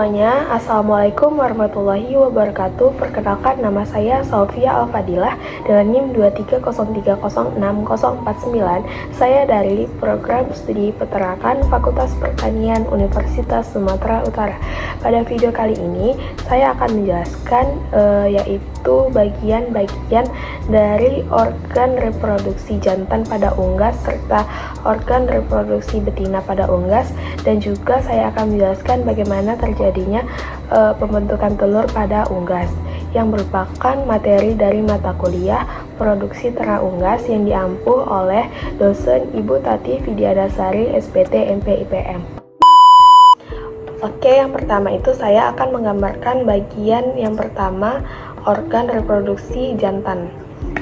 semuanya, Assalamualaikum warahmatullahi wabarakatuh. Perkenalkan, nama saya Sofia Alfadilah dengan NIM 230306049. Saya dari program studi peternakan Fakultas Pertanian Universitas Sumatera Utara. Pada video kali ini, saya akan menjelaskan yaitu bagian-bagian dari organ reproduksi jantan pada unggas serta organ reproduksi betina pada unggas, dan juga saya akan menjelaskan bagaimana terjadinya pembentukan telur pada unggas yang merupakan materi dari mata kuliah produksi ternak unggas yang diampu oleh dosen Ibu Tati Vidyadasari SPT MPIPM. Oke, yang pertama itu saya akan menggambarkan bagian yang pertama, organ reproduksi jantan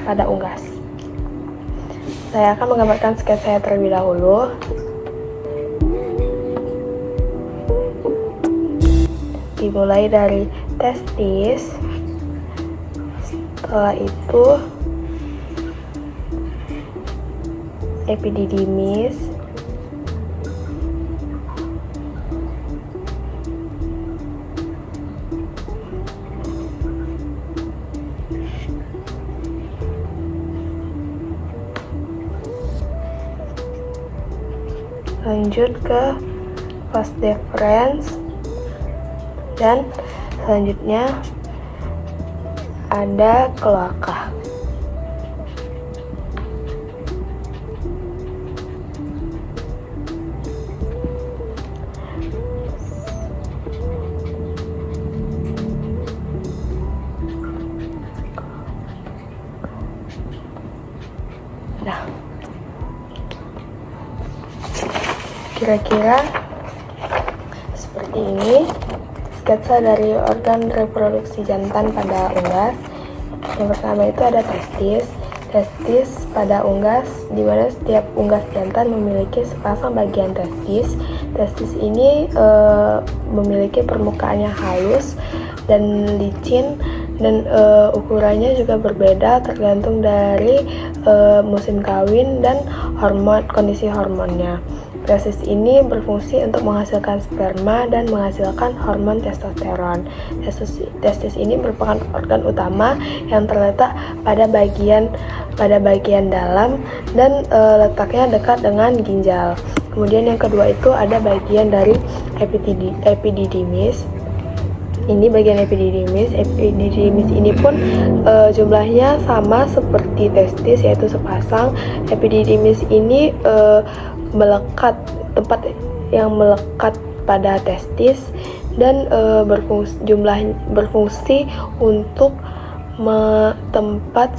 pada unggas. Saya akan menggambarkan sketsa saya terlebih dahulu. Dimulai dari testis, setelah itu epididymis, lanjut ke vas deferens, dan selanjutnya ada kloaka. Nah, kira-kira seperti ini sketsa dari organ reproduksi jantan pada unggas. Yang pertama itu ada testis pada unggas, di mana setiap unggas jantan memiliki sepasang bagian testis. Testis ini memiliki permukaan yang halus dan licin, dan ukurannya juga berbeda tergantung dari musim kawin dan kondisi hormonnya. Testis ini berfungsi untuk menghasilkan sperma dan menghasilkan hormon testosteron. Testis ini merupakan organ utama yang terletak pada bagian dalam dan letaknya dekat dengan ginjal. Kemudian yang kedua itu ada bagian dari epididymis. Ini bagian epididymis. Epididymis ini pun jumlahnya sama seperti testis, yaitu sepasang. Epididymis ini tempat yang melekat pada testis dan berfungsi untuk tempat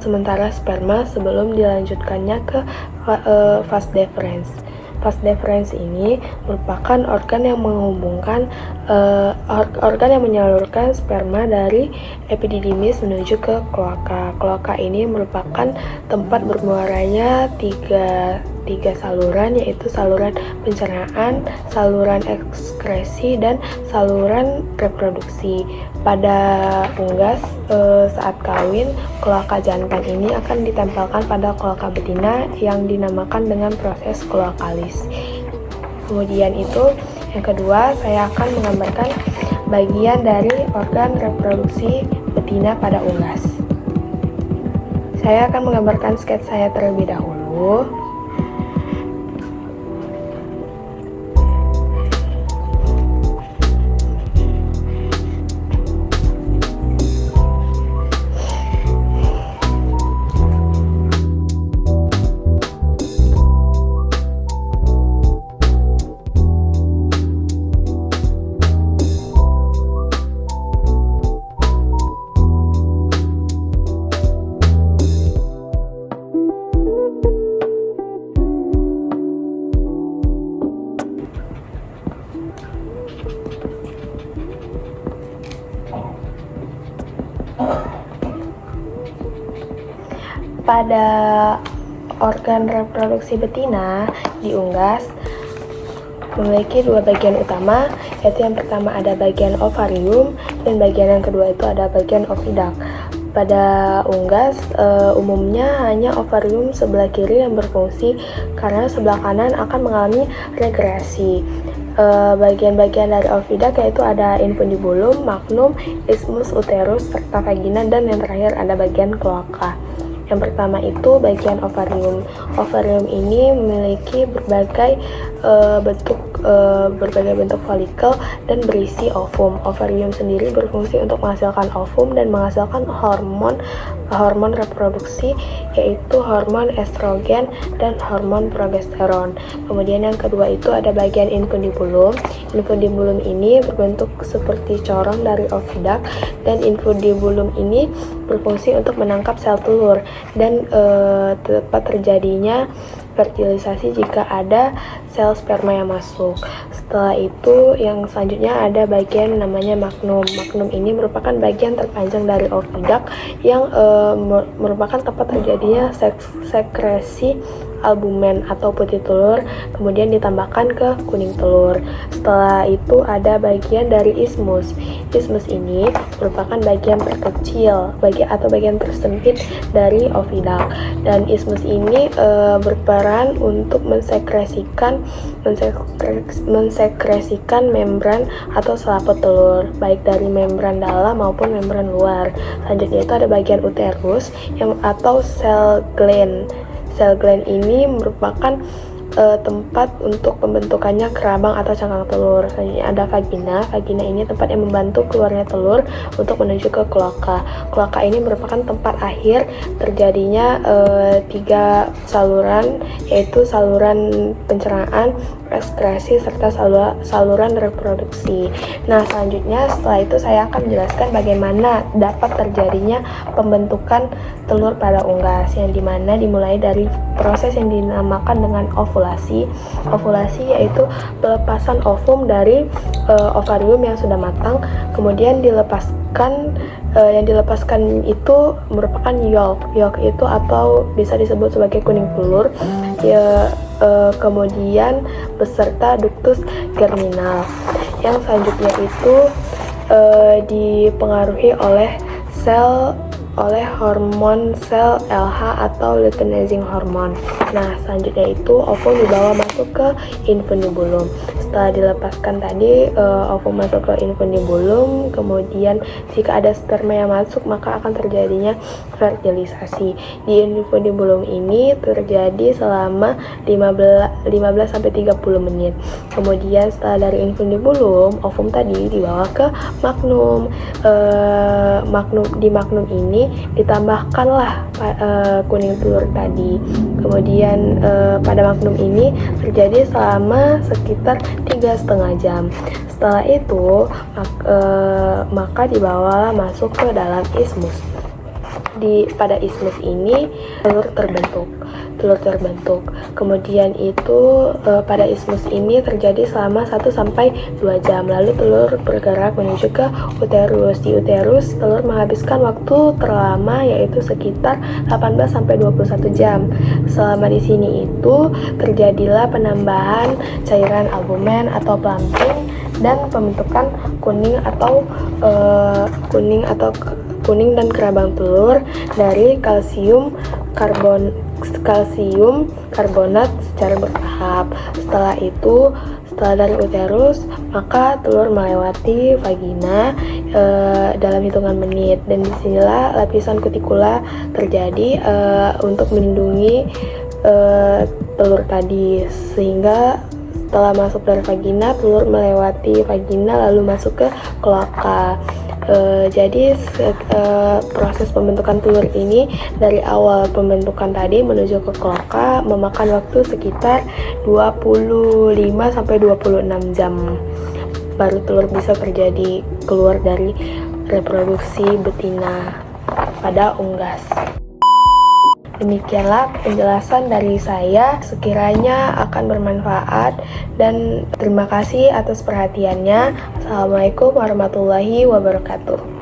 sementara sperma sebelum dilanjutkannya ke vas deferens. Vas deferens ini merupakan organ yang menghubungkan organ yang menyalurkan sperma dari epididymis menuju ke kloaka. Kloaka ini merupakan tempat bermuaranya tiga saluran, yaitu saluran pencernaan, saluran ekskresi, dan saluran reproduksi. Pada unggas saat kawin, kloaka jantan ini akan ditempelkan pada kloaka betina yang dinamakan dengan proses kloakalis. Kemudian itu yang kedua, saya akan menggambarkan bagian dari organ reproduksi betina pada unggas. Saya akan menggambarkan sketsa saya terlebih dahulu. Pada organ reproduksi betina di unggas memiliki dua bagian utama, yaitu yang pertama ada bagian ovarium dan bagian yang kedua itu ada bagian oviduct. Pada unggas umumnya hanya ovarium sebelah kiri yang berfungsi karena sebelah kanan akan mengalami regresi. Bagian-bagian dari oviduct yaitu ada infundibulum, magnum, isthmus, uterus, serta vagina, dan yang terakhir ada bagian kloaka. Yang pertama itu bagian ovarium. Ovarium ini memiliki berbagai bentuk folikel dan berisi ovum. Ovarium sendiri berfungsi untuk menghasilkan ovum dan menghasilkan hormon reproduksi, yaitu hormon estrogen dan hormon progesteron. Kemudian yang kedua itu ada bagian infundibulum. Infundibulum ini berbentuk seperti corong dari oviduct, dan infundibulum ini berfungsi untuk menangkap sel telur dan tempat terjadinya fertilisasi jika ada sel sperma yang masuk. Setelah itu yang selanjutnya ada bagian namanya magnum. Magnum ini merupakan bagian terpanjang dari oviduct yang merupakan tempat terjadinya sekresi albumen atau putih telur, kemudian ditambahkan ke kuning telur. Setelah itu ada bagian dari isthmus. Isthmus ini merupakan bagian terkecil atau bagian tersempit dari oviduct, dan isthmus ini berperan untuk mensekresikan membran atau selaput telur, baik dari membran dalam maupun membran luar. Selanjutnya itu ada bagian uterus atau sel gland. Sel gland ini merupakan tempat untuk pembentukannya kerabang atau cangkang telur. Selanjutnya ada vagina. Vagina ini tempat yang membantu keluarnya telur untuk menuju ke kloaka. Kloaka ini merupakan tempat akhir terjadinya 3 saluran, yaitu saluran pencernaan, ekskresi, serta saluran reproduksi. Nah, selanjutnya setelah itu saya akan menjelaskan bagaimana dapat terjadinya pembentukan telur pada unggas, yang dimana dimulai dari proses yang dinamakan dengan ovulasi. Ovulasi yaitu pelepasan ovum dari ovarium yang sudah matang, kemudian yang dilepaskan itu merupakan yolk. Yolk itu atau bisa disebut sebagai kuning telur, kemudian beserta ductus germinal. Yang selanjutnya itu dipengaruhi oleh hormon sel LH atau luteinizing hormone. Nah, selanjutnya itu ovum dibawa masuk ke infundibulum. Setelah dilepaskan tadi, ovum masuk ke infundibulum, kemudian jika ada sperma yang masuk maka akan terjadinya fertilisasi. Di infundibulum ini terjadi selama 15-30 menit. Kemudian setelah dari infundibulum, ovum tadi dibawa ke magnum. Di magnum ini ditambahkanlah kuning telur tadi. Kemudian pada magnum ini terjadi selama sekitar 3,5 jam. Setelah itu maka dibawalah masuk ke dalam isthmus. Pada isthmus ini telur terbentuk. Kemudian itu pada isthmus ini terjadi selama 1-2 jam. Lalu telur bergerak menuju ke uterus. Di uterus telur menghabiskan waktu terlama, yaitu sekitar 18-21 jam. Selama di sini itu terjadilah penambahan cairan albumen atau plumping dan pembentukan kuning dan kerabang telur dari kalsium karbonat secara bertahap. Setelah dari uterus, maka telur melewati vagina dalam hitungan menit, dan disinilah lapisan kutikula terjadi untuk melindungi telur tadi, sehingga setelah masuk dari vagina, telur melewati vagina lalu masuk ke kloaka. Jadi proses pembentukan telur ini dari awal pembentukan tadi menuju ke kloaka memakan waktu sekitar 25-26 jam. Baru telur bisa keluar dari reproduksi betina pada unggas. Demikianlah penjelasan dari saya, sekiranya akan bermanfaat, dan terima kasih atas perhatiannya. Assalamualaikum warahmatullahi wabarakatuh.